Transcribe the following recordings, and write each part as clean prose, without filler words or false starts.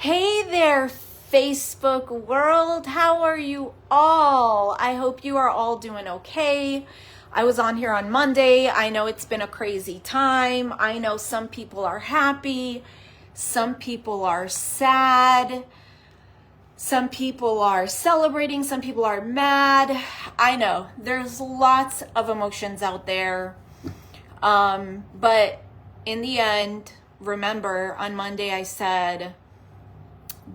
Hey there, Facebook world. How are you all? I hope you are all doing okay. I was on here on Monday. I know it's been a crazy time. I know some people are happy. Some people are sad. Some people are celebrating. Some people are mad. I know there's lots of emotions out there. But in the end, remember on Monday I said,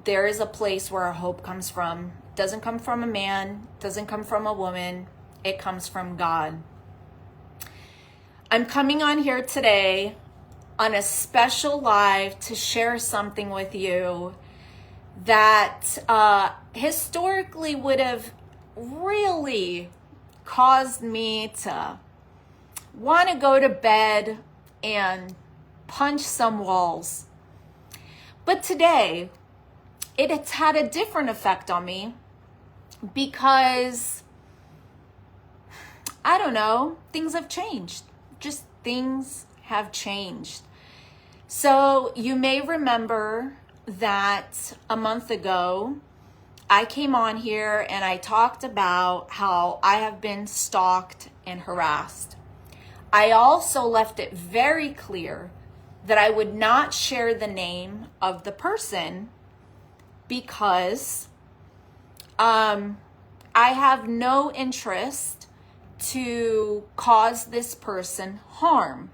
there is a place where our hope comes from. It doesn't come from a man, it doesn't come from a woman, it comes from God. I'm coming on here today on a special live to share something with you that historically would have really caused me to want to go to bed and punch some walls. But today, it's had a different effect on me because, I don't know, things have changed. Just things have changed. So you may remember that a month ago, I came on here and I talked about how I have been stalked and harassed. I also left it very clear that I would not share the name of the person because I have no interest to cause this person harm.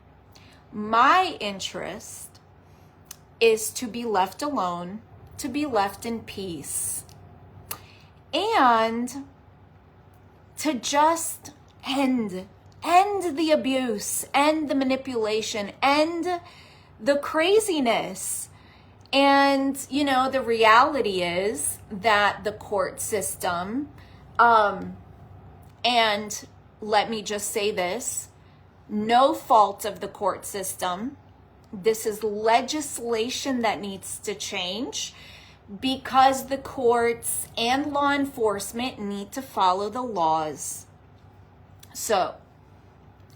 My interest is to be left alone, to be left in peace, and to just end the abuse, end the manipulation, end the craziness. And, you know, the reality is that the court system, and let me just say this, no fault of the court system. This is legislation that needs to change because the courts and law enforcement need to follow the laws. So,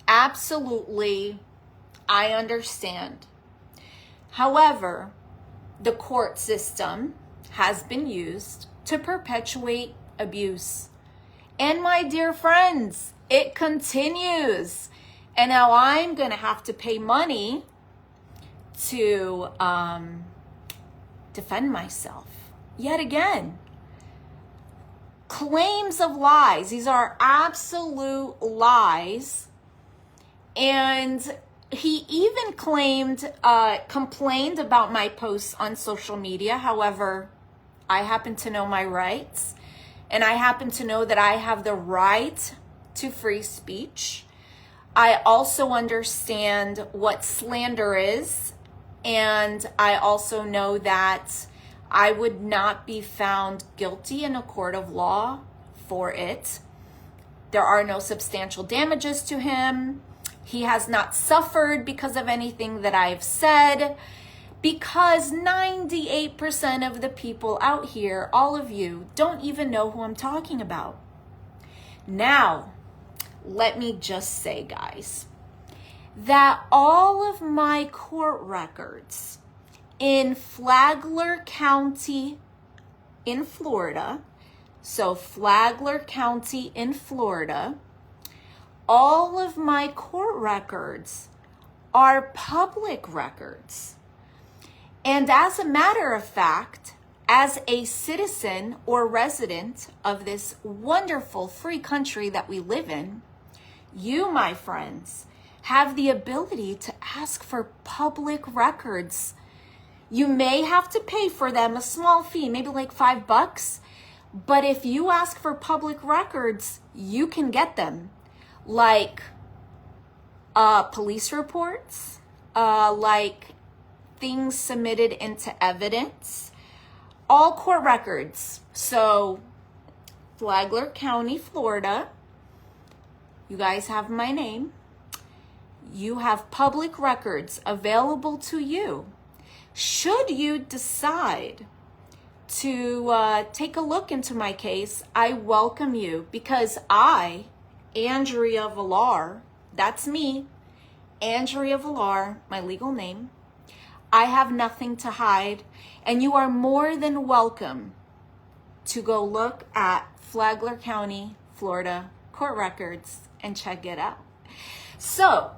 absolutely, I understand. However, the court system has been used to perpetuate abuse. And my dear friends, it continues. And now I'm going to have to pay money to defend myself. Yet again, claims of lies. These are absolute lies. And he even complained about my posts on social media. However, I happen to know my rights, and I happen to know that I have the right to free speech. I also understand what slander is, and I also know that I would not be found guilty in a court of law for it. There are no substantial damages to him. He has not suffered because of anything that I've said, because 98% of the people out here, all of you, don't even know who I'm talking about. Now, let me just say, guys, that all of my court records in Flagler County in Florida, so Flagler County in Florida, all of my court records are public records. And as a matter of fact, as a citizen or resident of this wonderful free country that we live in, you, my friends, have the ability to ask for public records. You may have to pay for them a small fee, maybe like $5, but if you ask for public records, you can get them. Like police reports, like things submitted into evidence, all court records. So Flagler County, Florida, you guys have my name. You have public records available to you. Should you decide to take a look into my case, I welcome you, because I, Andrea Villar, that's me, Andrea Villar, my legal name, I have nothing to hide, and you are more than welcome to go look at Flagler County, Florida court records and check it out. So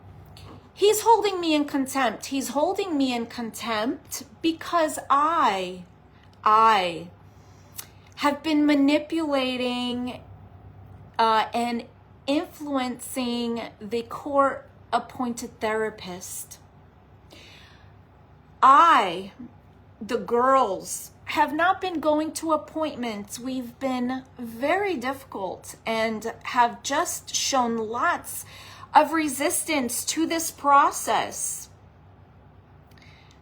he's holding me in contempt. He's holding me in contempt because I have been manipulating and influencing the court-appointed therapist. The girls, have not been going to appointments. We've been very difficult and have just shown lots of resistance to this process.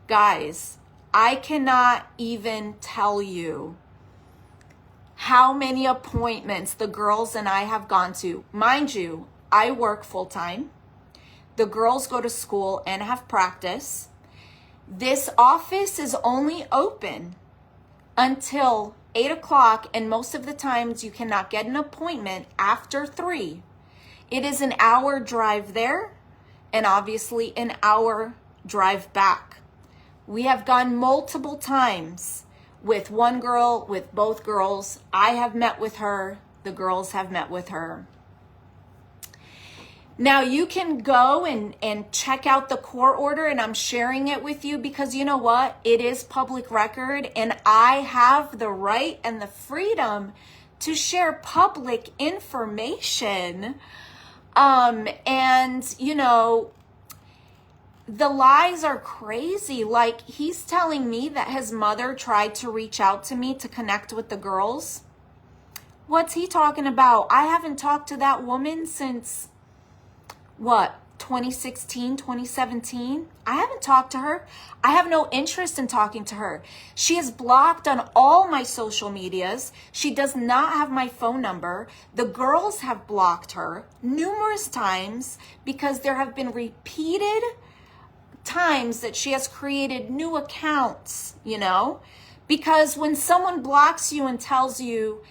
Guys, I cannot even tell you how many appointments the girls and I have gone to. Mind you, I work full-time. The girls go to school and have practice. This office is only open until 8 o'clock, and most of the times you cannot get an appointment after 3. It is an hour drive there and obviously an hour drive back. We have gone multiple times with one girl, with both girls. I have met with her. The girls have met with her. Now you can go and check out the court order, and I'm sharing it with you because you know what? It is public record, and I have the right and the freedom to share public information. And you know, the lies are crazy. Like, he's telling me that his mother tried to reach out to me to connect with the girls. What's he talking about? I haven't talked to that woman since 2016, 2017? I haven't talked to her. I have no interest in talking to her. She is blocked on all my social medias. She does not have my phone number. The girls have blocked her numerous times because there have been repeated times that she has created new accounts, you know? Because when someone blocks you and tells you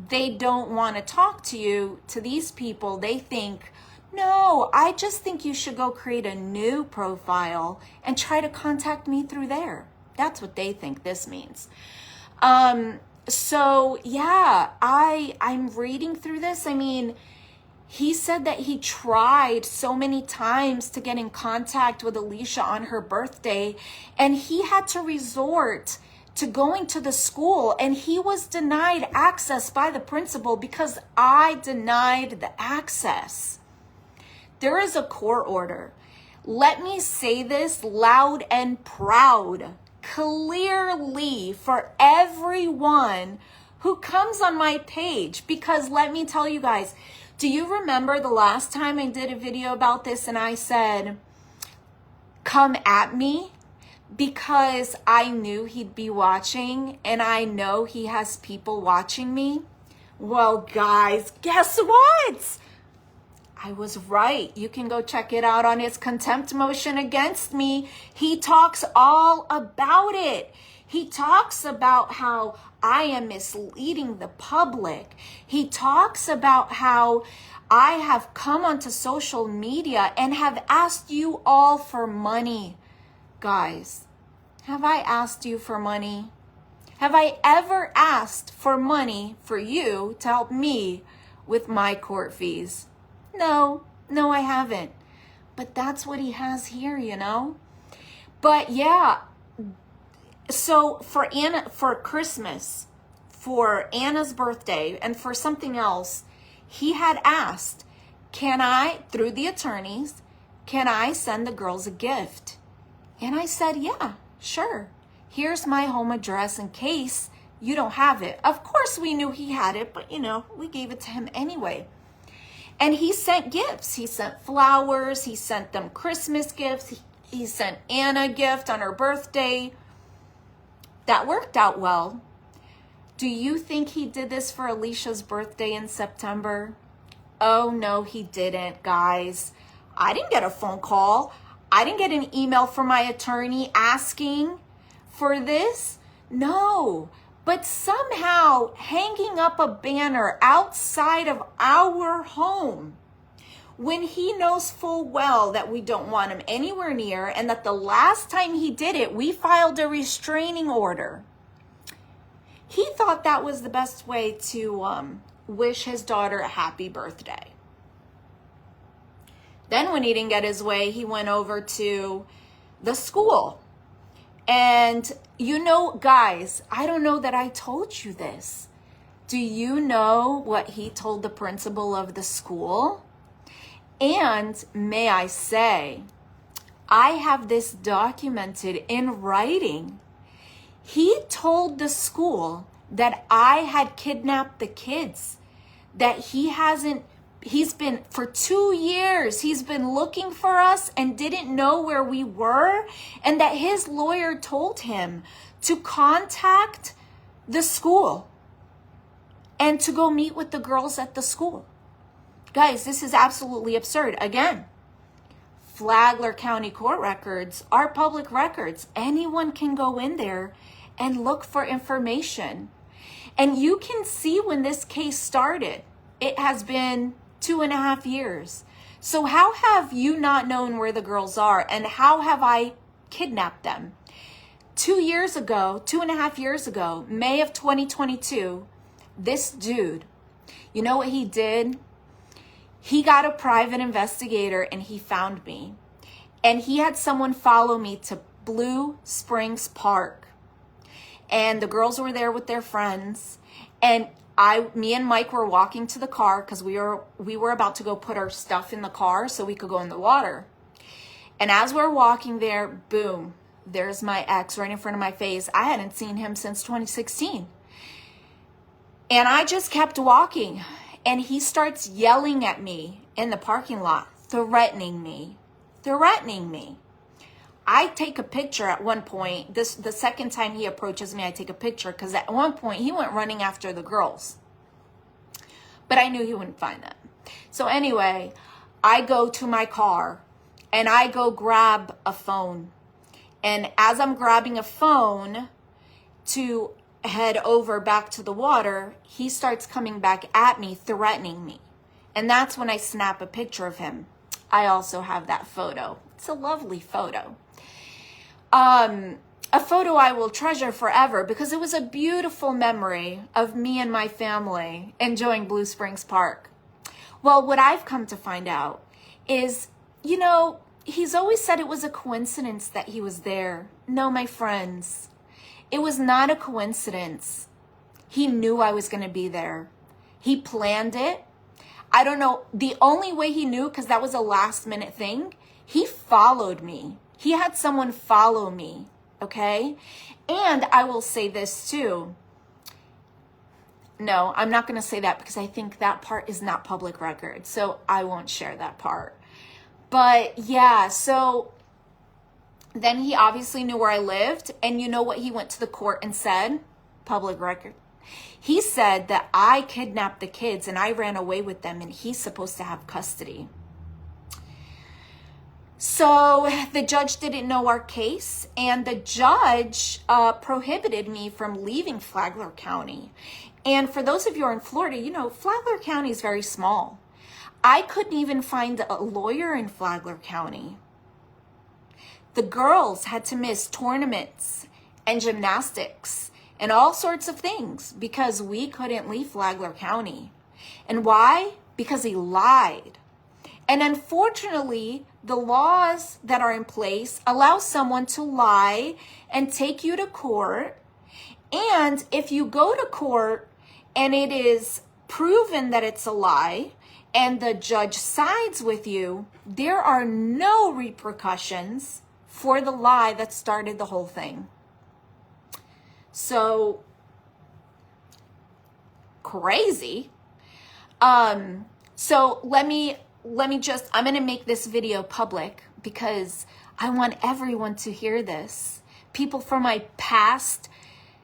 they don't want to talk to you, to these people, they think, no, I just think you should go create a new profile and try to contact me through there. That's what they think this means. So yeah, I'm reading through this. I mean, he said that he tried so many times to get in contact with Alicia on her birthday, and he had to resort to going to the school, and he was denied access by the principal because I denied the access. There is a court order. Let me say this loud and proud, clearly for everyone who comes on my page, because let me tell you guys, do you remember the last time I did a video about this and I said, come at me? Because I knew he'd be watching, and I know he has people watching me. Well, guys, guess what? I was right. You can go check it out on his contempt motion against me. He talks all about it. He talks about how I am misleading the public. He talks about how I have come onto social media and have asked you all for money. Guys, have I asked you for money? Have I ever asked for money for you to help me with my court fees? No, I haven't. But that's what he has here, you know? But yeah, so for Christmas, for Anna's birthday, and for something else, he had asked, can I, through the attorneys, can I send the girls a gift? And I said, yeah, sure. Here's my home address in case you don't have it. Of course we knew he had it, but you know, we gave it to him anyway. And he sent gifts. He sent flowers. He sent them Christmas gifts. He sent Anna a gift on her birthday. That worked out well. Do you think he did this for Alicia's birthday in September? Oh, no, he didn't, guys. I didn't get a phone call. I didn't get an email from my attorney asking for this. No. But somehow hanging up a banner outside of our home when he knows full well that we don't want him anywhere near, and that the last time he did it, we filed a restraining order. He thought that was the best way to wish his daughter a happy birthday. Then when he didn't get his way, he went over to the school. And you know, guys, I don't know that I told you this. Do you know what he told the principal of the school? And may I say, I have this documented in writing. He told the school that I had kidnapped the kids, that he's been for 2 years, he's been looking for us and didn't know where we were, and that his lawyer told him to contact the school and to go meet with the girls at the school. Guys, this is absolutely absurd. Again, Flagler County court records are public records. Anyone can go in there and look for information. And you can see when this case started. It has been 2.5 years. So how have you not known where the girls are, and how have I kidnapped them? 2.5 years ago, May of 2022, this dude, you know what he did? He got a private investigator and he found me. And he had someone follow me to Blue Springs Park. And the girls were there with their friends. And me and Mike were walking to the car because we were about to go put our stuff in the car so we could go in the water. And as we're walking there, boom, there's my ex right in front of my face. I hadn't seen him since 2016. And I just kept walking. And he starts yelling at me in the parking lot, threatening me. I take a picture at one point. The second time he approaches me, I take a picture because at one point he went running after the girls. But I knew he wouldn't find them. So anyway, I go to my car and I go grab a phone. And as I'm grabbing a phone to head over back to the water, he starts coming back at me, threatening me. And that's when I snap a picture of him. I also have that photo. It's a lovely photo. A photo I will treasure forever because it was a beautiful memory of me and my family enjoying Blue Springs Park. Well, what I've come to find out is, you know, he's always said it was a coincidence that he was there. No, my friends, it was not a coincidence. He knew I was going to be there. He planned it. I don't know. The only way he knew, because that was a last minute thing, he followed me. He had someone follow me, okay? And I will say this too. No, I'm not going to say that because I think that part is not public record. So I won't share that part. But yeah, so then he obviously knew where I lived. And you know what he went to the court and said? Public record. He said that I kidnapped the kids and I ran away with them and he's supposed to have custody. So the judge didn't know our case, and the judge prohibited me from leaving Flagler County. And for those of you who are in Florida, you know, Flagler County is very small. I couldn't even find a lawyer in Flagler County. The girls had to miss tournaments and gymnastics and all sorts of things because we couldn't leave Flagler County. And why? Because he lied. And unfortunately, the laws that are in place allow someone to lie and take you to court. And if you go to court and it is proven that it's a lie and the judge sides with you, there are no repercussions for the lie that started the whole thing. So crazy. So let me just, I'm going to make this video public because I want everyone to hear this. People from my past,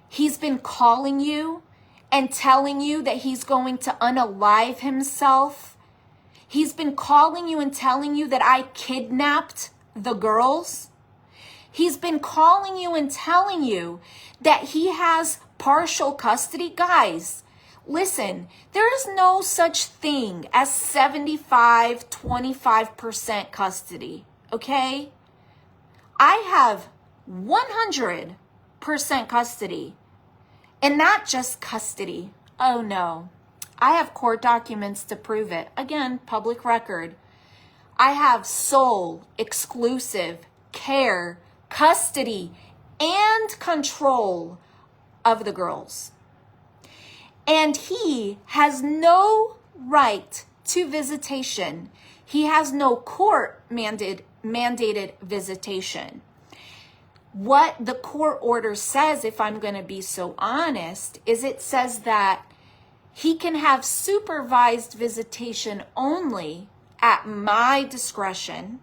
he's been calling you and telling you that he's going to unalive himself. He's been calling you and telling you that I kidnapped the girls. He's been calling you and telling you that he has partial custody. Guys, Listen, there is no such thing as 75-25% custody, okay? I have 100% custody, and not just custody. Oh no, I have court documents to prove it. Again, public record. I have sole, exclusive care, custody, and control of the girls. And he has no right to visitation. He has no court mandated visitation. What the court order says, if I'm going to be so honest, is it says that he can have supervised visitation only at my discretion,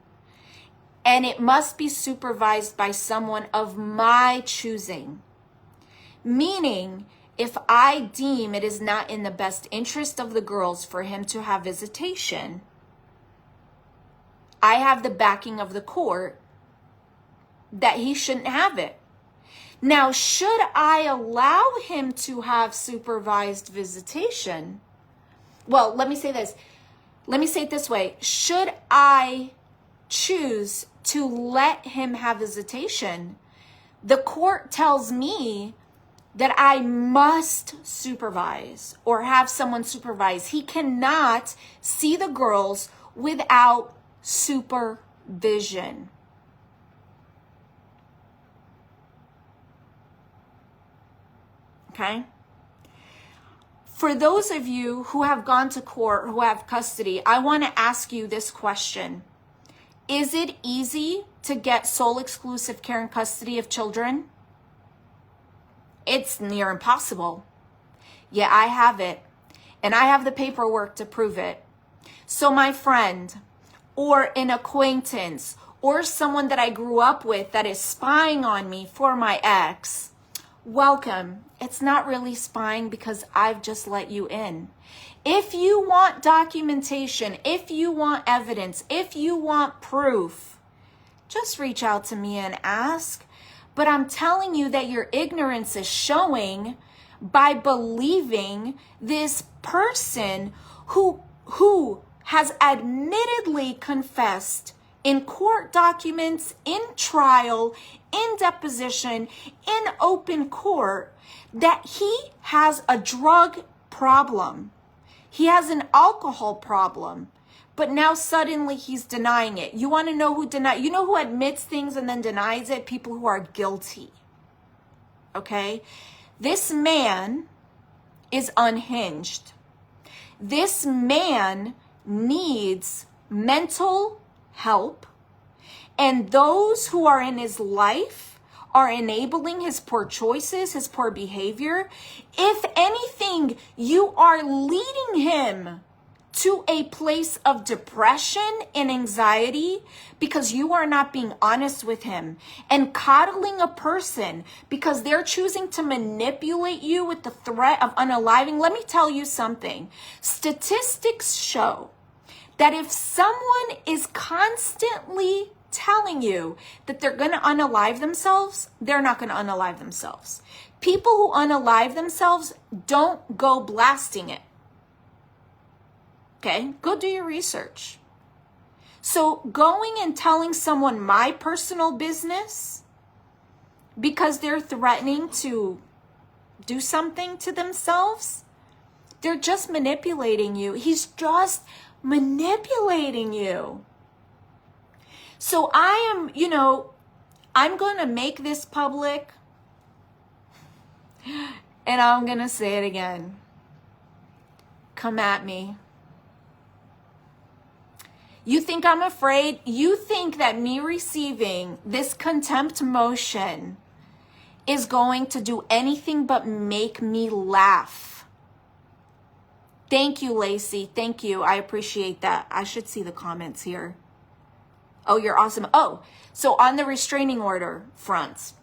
and it must be supervised by someone of my choosing. Meaning, if I deem it is not in the best interest of the girls for him to have visitation, I have the backing of the court that he shouldn't have it. Now, should I allow him to have supervised visitation? Well, let me say this. Let me say it this way. Should I choose to let him have visitation, the court tells me that I must supervise or have someone supervise. He cannot see the girls without supervision. Okay? For those of you who have gone to court, who have custody, I want to ask you this question. Is it easy to get sole exclusive care and custody of children? It's near impossible. Yeah, I have it. And I have the paperwork to prove it. So my friend or an acquaintance or someone that I grew up with that is spying on me for my ex, welcome. It's not really spying because I've just let you in. If you want documentation, if you want evidence, if you want proof, just reach out to me and ask. But I'm telling you that your ignorance is showing by believing this person who has admittedly confessed in court documents, in trial, in deposition, in open court, that he has a drug problem. He has an alcohol problem. But now suddenly he's denying it. You want to know who you know who admits things and then denies it? People who are guilty. Okay? This man is unhinged. This man needs mental help, and those who are in his life are enabling his poor choices, his poor behavior. If anything, you are leading him to a place of depression and anxiety because you are not being honest with him, and coddling a person because they're choosing to manipulate you with the threat of unaliving. Let me tell you something. Statistics show that if someone is constantly telling you that they're going to unalive themselves, they're not going to unalive themselves. People who unalive themselves don't go blasting it. Okay, go do your research. So going and telling someone my personal business because they're threatening to do something to themselves, they're just manipulating you. He's just manipulating you. So I'm going to make this public, and I'm going to say it again. Come at me. You think I'm afraid? You think that me receiving this contempt motion is going to do anything but make me laugh? Thank you, Lacey. Thank you. I appreciate that. I should see the comments here. Oh, you're awesome. Oh, so on the restraining order front,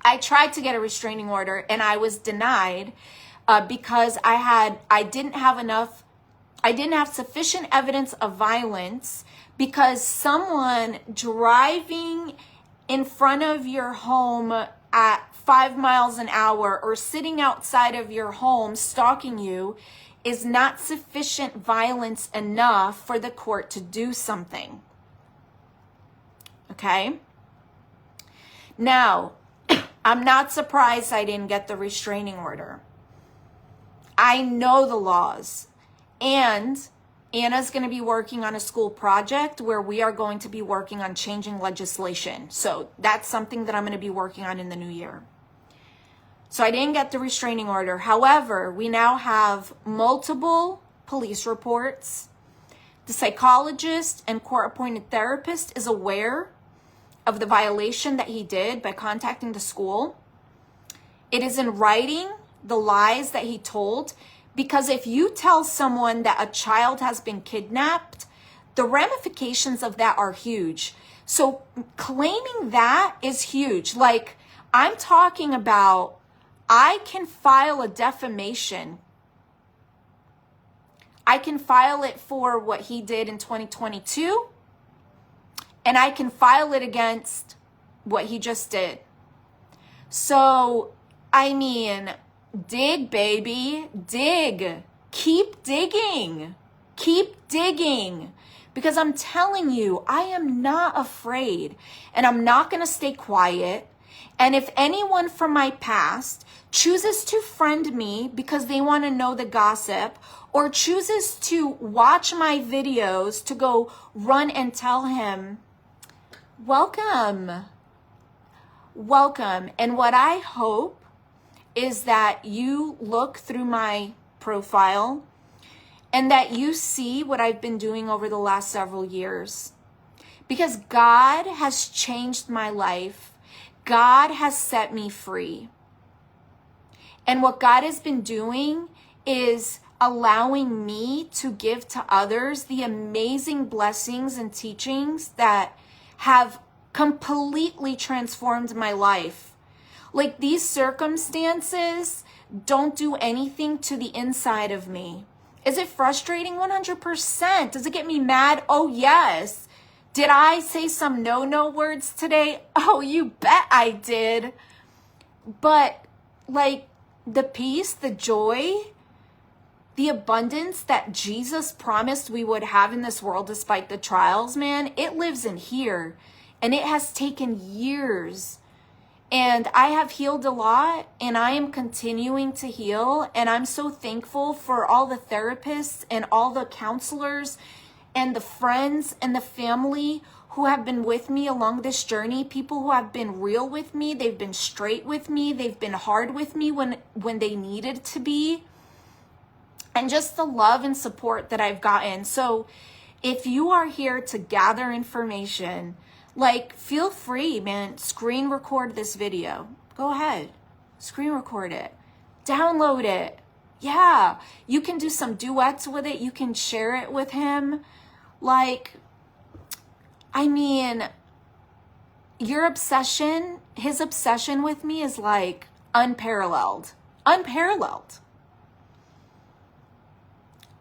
I tried to get a restraining order and I was denied because I didn't have sufficient evidence of violence because someone driving in front of your home at 5 miles an hour or sitting outside of your home stalking you is not sufficient violence enough for the court to do something. Okay? Now, I'm not surprised I didn't get the restraining order. I know the laws. And Anna's going to be working on a school project where we are going to be working on changing legislation. So that's something that I'm going to be working on in the new year. So I didn't get the restraining order. However, we now have multiple police reports. The psychologist and court-appointed therapist is aware of the violation that he did by contacting the school. It is in writing, the lies that he told, because if you tell someone that a child has been kidnapped, the ramifications of that are huge. So claiming that is huge. Like, I'm talking about, I can file a defamation. I can file it for what he did in 2022, and I can file it against what he just did. So, I mean, dig, baby, dig. Keep digging. Keep digging. Because I'm telling you, I am not afraid, and I'm not going to stay quiet. And if anyone from my past chooses to friend me because they want to know the gossip, or chooses to watch my videos to go run and tell him, welcome. Welcome. And what I hope is that you look through my profile and that you see what I've been doing over the last several years. Because God has changed my life. God has set me free. And what God has been doing is allowing me to give to others the amazing blessings and teachings that have completely transformed my life. Like, these circumstances don't do anything to the inside of me. Is it frustrating? 100%. Does it get me mad? Oh, yes. Did I say some no words today? Oh, you bet I did. But, like, the peace, the joy, the abundance that Jesus promised we would have in this world despite the trials, man, it lives in here. And it has taken years. And I have healed a lot, and I am continuing to heal. And I'm so thankful for all the therapists and all the counselors and the friends and the family who have been with me along this journey. People who have been real with me. They've been straight with me. They've been hard with me when they needed to be. And just the love and support that I've gotten. So if you are here to gather information, like, feel free, man. Screen record this video. Go ahead. Screen record it. Download it. Yeah. You can do some duets with it. You can share it with him. Like, I mean, your obsession, his obsession with me is like unparalleled. Unparalleled.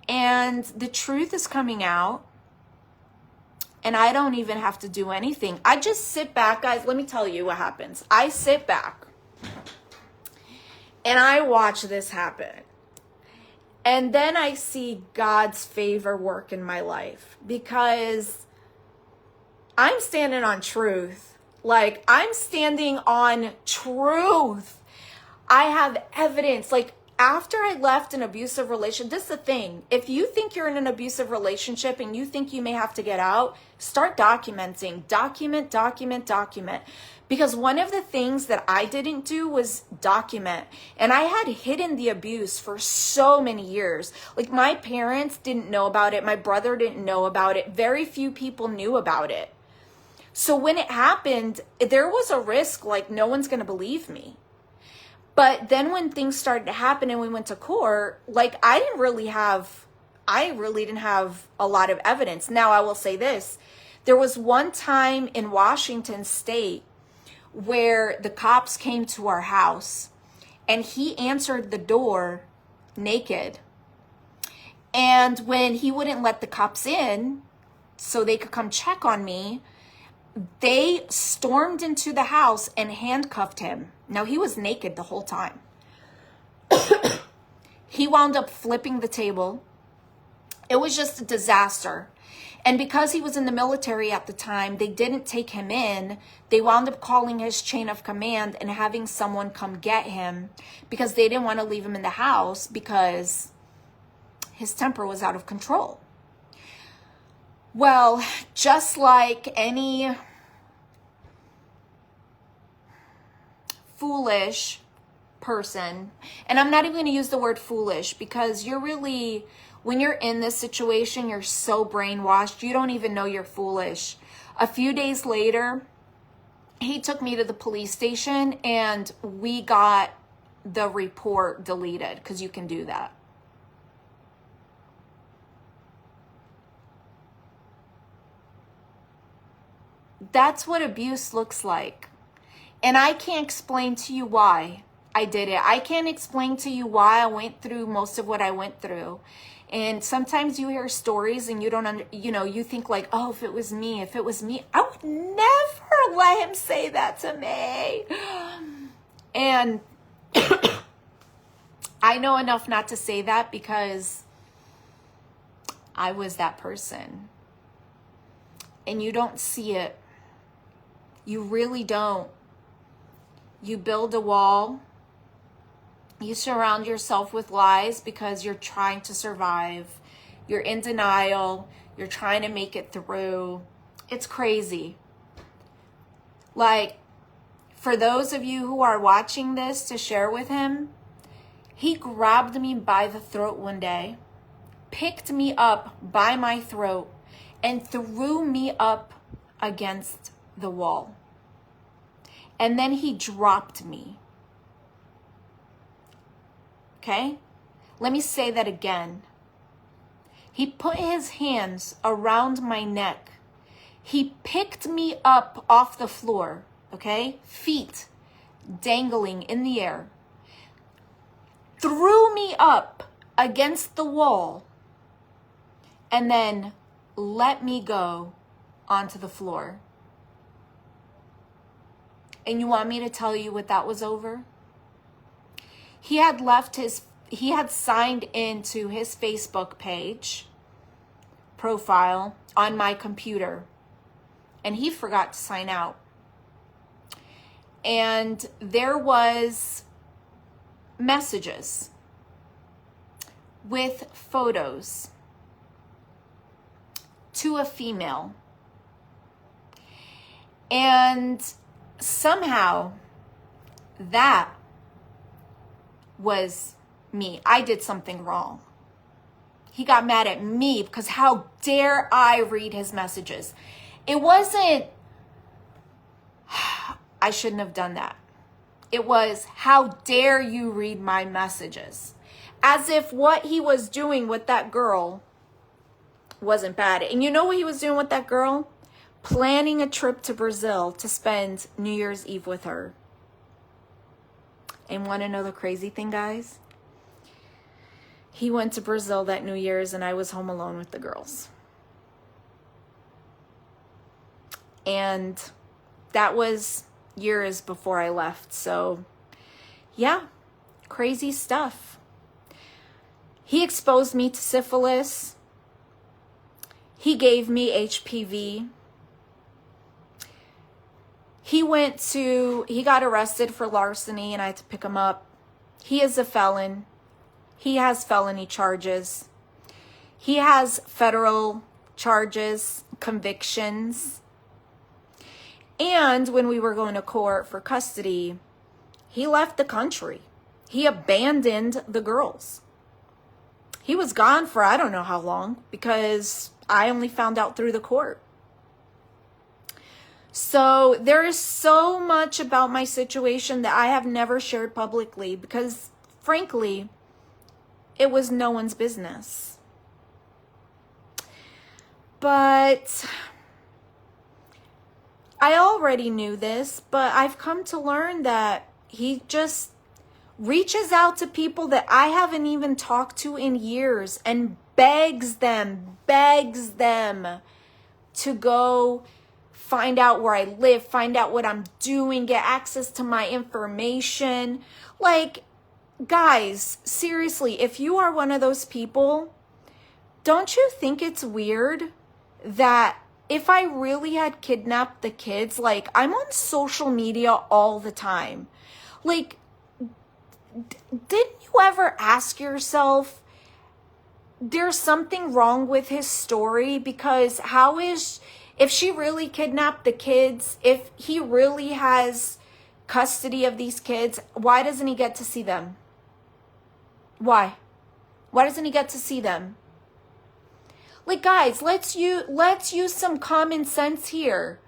And the truth is coming out. And I don't even have to do anything. I just sit back, guys. Let me tell you what happens. I sit back and I watch this happen. And then I see God's favor work in my life because I'm standing on truth. Like, I'm standing on truth. I have evidence. Like, after I left an abusive relationship, this is the thing. If you think you're in an abusive relationship and you think you may have to get out, start documenting. Document. Because one of the things that I didn't do was document. And I had hidden the abuse for so many years. Like, my parents didn't know about it. My brother didn't know about it. Very few people knew about it. So when it happened, there was a risk, like, no one's going to believe me. But then when things started to happen and we went to court, like, I really didn't have a lot of evidence. Now, I will say this. There was one time in Washington State where the cops came to our house and he answered the door naked. And when he wouldn't let the cops in so they could come check on me, they stormed into the house and handcuffed him. Now, he was naked the whole time. He wound up flipping the table. It was just a disaster. And because he was in the military at the time, they didn't take him in. They wound up calling his chain of command and having someone come get him because they didn't want to leave him in the house because his temper was out of control. Well, just like any foolish person, and I'm not even going to use the word foolish because you're really, when you're in this situation, you're so brainwashed, you don't even know you're foolish. A few days later, he took me to the police station and we got the report deleted because you can do that. That's what abuse looks like. And I can't explain to you why I did it. I can't explain to you why I went through most of what I went through. And sometimes you hear stories and you don't, you think like, oh, if it was me, I would never let him say that to me. And I know enough not to say that because I was that person. And you don't see it. You really don't. You build a wall. You surround yourself with lies because you're trying to survive. You're in denial. You're trying to make it through. It's crazy. Like, for those of you who are watching this to share with him, he grabbed me by the throat one day, picked me up by my throat, and threw me up against the wall. And then he dropped me. Okay? Let me say that again. He put his hands around my neck. He picked me up off the floor, okay? Feet dangling in the air. Threw me up against the wall. And then let me go onto the floor. And you want me to tell you what that was over? He had signed into his Facebook page profile on my computer, and he forgot to sign out. And there was messages with photos to a female. And somehow that was me. I did something wrong. He got mad at me because how dare I read his messages? It wasn't, I shouldn't have done that. It was, how dare you read my messages? As if what he was doing with that girl wasn't bad. And you know what he was doing with that girl? Planning a trip to Brazil to spend New Year's Eve with her. And want to know the crazy thing, guys? He went to Brazil that New Year's and I was home alone with the girls. And that was years before I left. So, yeah, crazy stuff. He exposed me to syphilis. He gave me HPV. He got arrested for larceny and I had to pick him up. He is a felon. He has felony charges. He has federal charges, convictions. And when we were going to court for custody, he left the country. He abandoned the girls. He was gone for I don't know how long because I only found out through the court. So there is so much about my situation that I have never shared publicly because, frankly, it was no one's business. But I already knew this, but I've come to learn that he just reaches out to people that I haven't even talked to in years and begs them to go find out where I live, find out what I'm doing, get access to my information. Like, guys, seriously, if you are one of those people, don't you think it's weird that if I really had kidnapped the kids, like, I'm on social media all the time. Like, didn't you ever ask yourself, there's something wrong with his story? Because if she really kidnapped the kids, if he really has custody of these kids, why doesn't he get to see them? Why? Why doesn't he get to see them? Like, guys, let's use some common sense here.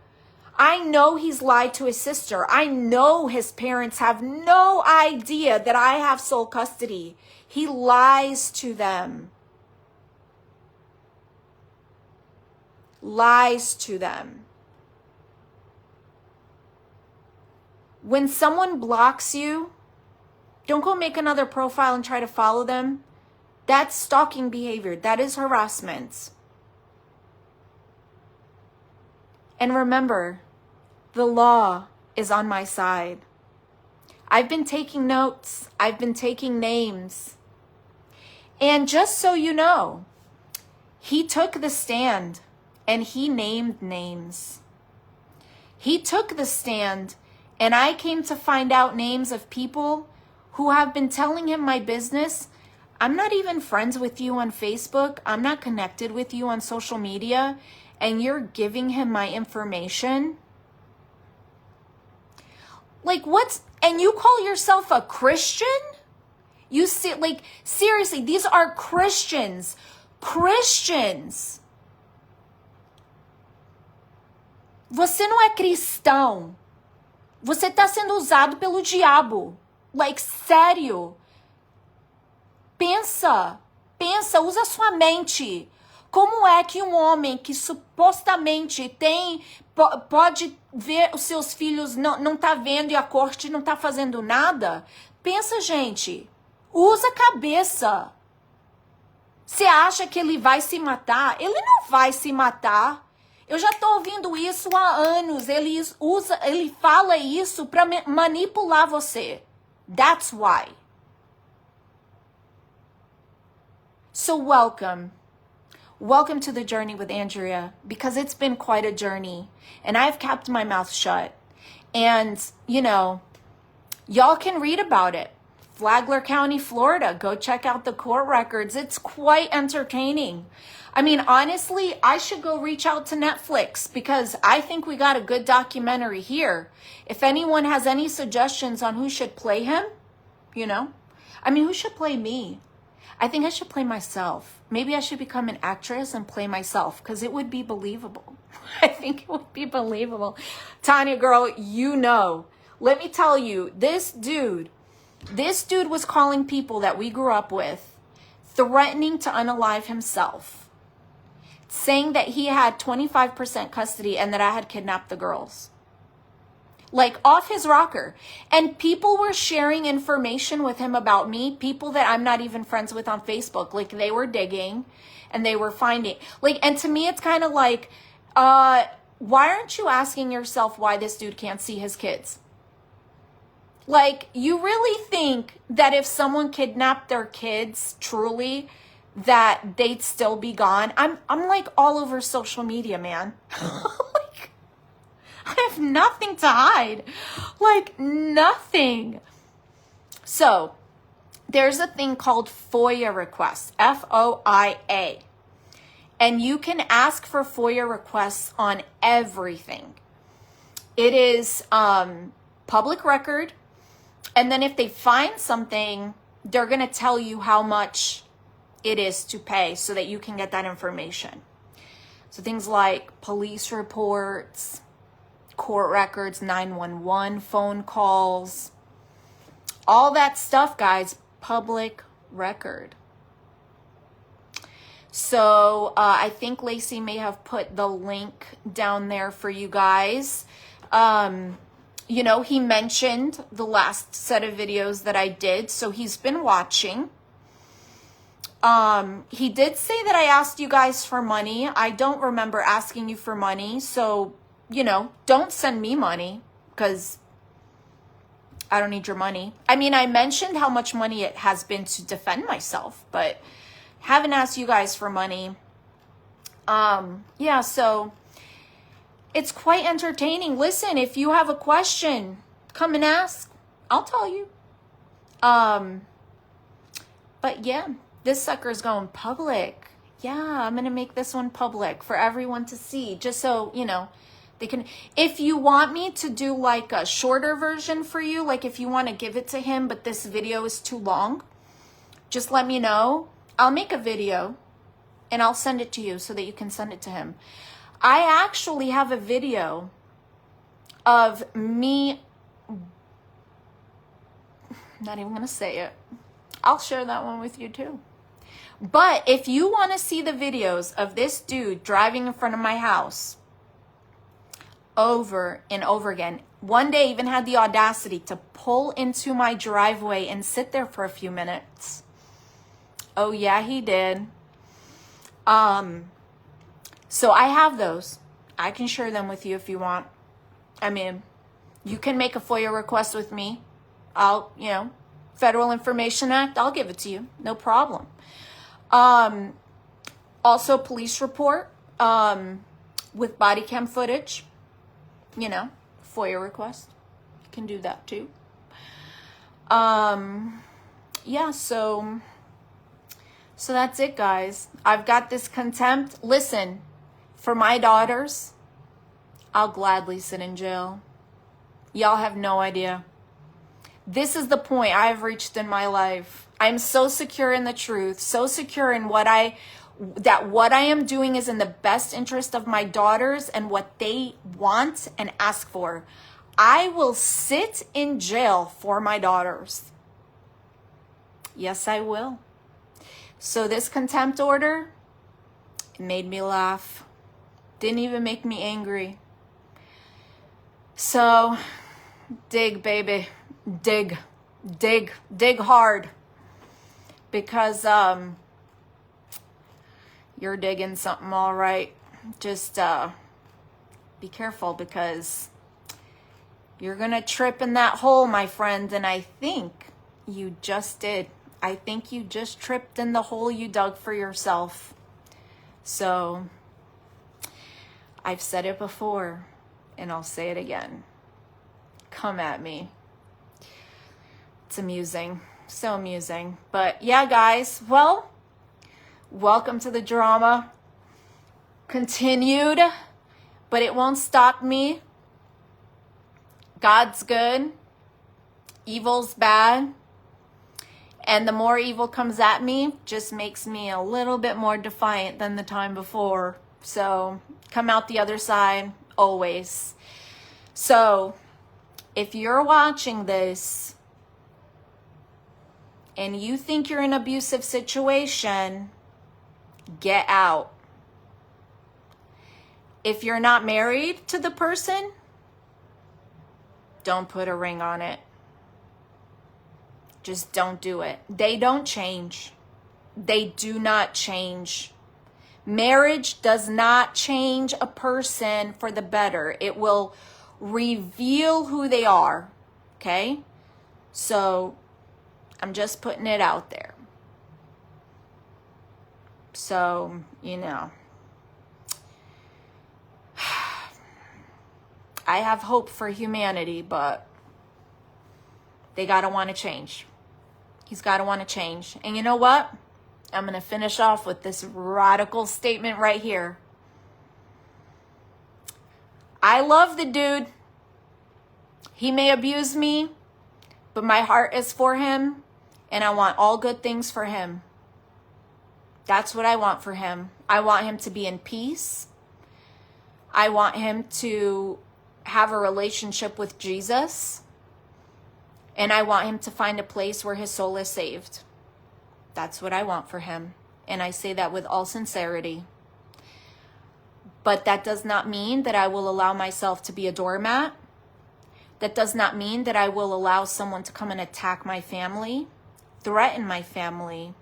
I know he's lied to his sister. I know his parents have no idea that I have sole custody. He lies to them. Lies to them. When someone blocks you, don't go make another profile and try to follow them. That's stalking behavior. That is harassment. And remember, the law is on my side. I've been taking notes. I've been taking names. And just so you know, he took the stand and he named names. He took the stand and I came to find out names of people who have been telling him my business. I'm not even friends with you on Facebook. I'm not connected with you on social media. And you're giving him my information? Like, and you call yourself a Christian? You see, like, seriously, these are Christians. Christians. Você não é cristão. Você está sendo usado pelo diabo. Like, sério. Pensa, usa sua mente. Como é que um homem que supostamente pode ver os seus filhos, não tá vendo e a corte não tá fazendo nada? Pensa, gente. Usa a cabeça. Você acha que ele vai se matar? Ele não vai se matar. Eu já tô ouvindo isso há anos. Ele fala isso para manipular você. That's why. So welcome. Welcome to the journey with Andrea, because it's been quite a journey and I've kept my mouth shut. And, you know, y'all can read about it. Flagler County, Florida. Go check out the court records. It's quite entertaining. I mean, honestly, I should go reach out to Netflix because I think we got a good documentary here. If anyone has any suggestions on who should play him, you know, I mean, who should play me? I think I should play myself. Maybe I should become an actress and play myself because it would be believable. I think it would be believable. Tanya, girl, you know. Let me tell you, this dude was calling people that we grew up with, threatening to unalive himself, saying that he had 25% custody and that I had kidnapped the girls. Like, off his rocker. And people were sharing information with him about me, people that I'm not even friends with on Facebook. Like, they were digging and they were finding. Like, and to me, it's kind of like, why aren't you asking yourself why this dude can't see his kids? Like, you really think that if someone kidnapped their kids, truly, that they'd still be gone? I'm like all over social media, man. I have nothing to hide. Like, nothing. So, there's a thing called FOIA requests. FOIA. And you can ask for FOIA requests on everything. It is public record. And then if they find something, they're going to tell you how much it is to pay so that you can get that information. So things like police reports, court records, 911 phone calls, all that stuff, guys, public record. So I think Lacey may have put the link down there for you guys. You know, he mentioned the last set of videos that I did, so he's been watching. He did say that I asked you guys for money. I don't remember asking you for money, so don't send me money because I don't need your money. I mean, I mentioned how much money it has been to defend myself, but haven't asked you guys for money. Yeah, so it's quite entertaining. Listen, if you have a question, come and ask. I'll tell you. But yeah, this sucker's going public. Yeah, I'm going to make this one public for everyone to see, just so, they can. If you want me to do like a shorter version for you, like if you want to give it to him, but this video is too long, just let me know. I'll make a video and I'll send it to you so that you can send it to him. I actually have a video of me, not even going to say it. I'll share that one with you too. But if you want to see the videos of this dude driving in front of my house over and over again, one day even had the audacity to pull into my driveway and sit there for a few minutes. Oh yeah, he did. So I have those. I can share them with you if you want. I mean, you can make a FOIA request with me. I'll, Federal Information Act, I'll give it to you. No problem. Also police report, with body cam footage, FOIA request. You can do that too. Yeah, so that's it, guys. I've got this contempt. Listen, for my daughters, I'll gladly sit in jail. Y'all have no idea. This is the point I've reached in my life. I'm so secure in the truth, so secure in what I am doing is in the best interest of my daughters and what they want and ask for. I will sit in jail for my daughters. Yes, I will. So this contempt order, it made me laugh. Didn't even make me angry. So, dig, baby. Dig hard. Because you're digging something all right. Just be careful, because you're going to trip in that hole, my friend. And I think you just did. I think you just tripped in the hole you dug for yourself. So I've said it before and I'll say it again. Come at me. It's amusing. So amusing. But yeah, guys, well, welcome to the drama. Continued, but it won't stop me. God's good. Evil's bad. And the more evil comes at me, just makes me a little bit more defiant than the time before. So come out the other side, always. So if you're watching this and you think you're in an abusive situation, get out. If you're not married to the person, don't put a ring on it. Just don't do it. They don't change. They do not change. Marriage does not change a person for the better. It will reveal who they are. Okay? So I'm just putting it out there. So, I have hope for humanity, but they got to want to change. He's got to want to change. And you know what? I'm going to finish off with this radical statement right here. I love the dude. He may abuse me, but my heart is for him, and I want all good things for him. That's what I want for him. I want him to be in peace. I want him to have a relationship with Jesus. And I want him to find a place where his soul is saved. That's what I want for him. And I say that with all sincerity. But that does not mean that I will allow myself to be a doormat. That does not mean that I will allow someone to come and attack my family, threaten my family,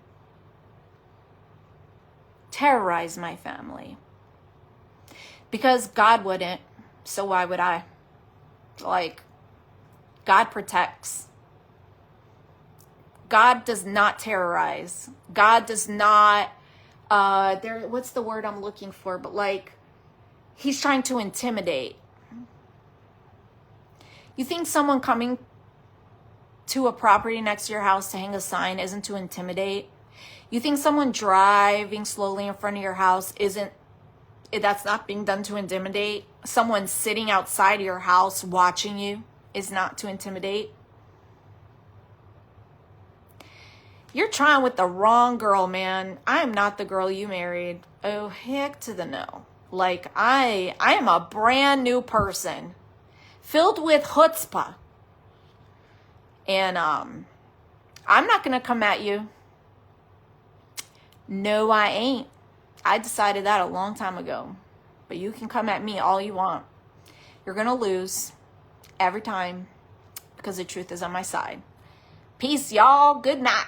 terrorize my family. Because God wouldn't. So why would I? Like, God protects. God does not terrorize. God does not, what's the word I'm looking for? But like, he's trying to intimidate. You think someone coming to a property next to your house to hang a sign isn't to intimidate? You think someone driving slowly in front of your house that's not being done to intimidate? Someone sitting outside of your house watching you is not to intimidate? You're trying with the wrong girl, man. I am not the girl you married. Oh, heck to the no. Like, I am a brand new person filled with chutzpah. And I'm not going to come at you. No, I ain't. I decided that a long time ago. But you can come at me all you want. You're going to lose every time because the truth is on my side. Peace, y'all. Good night.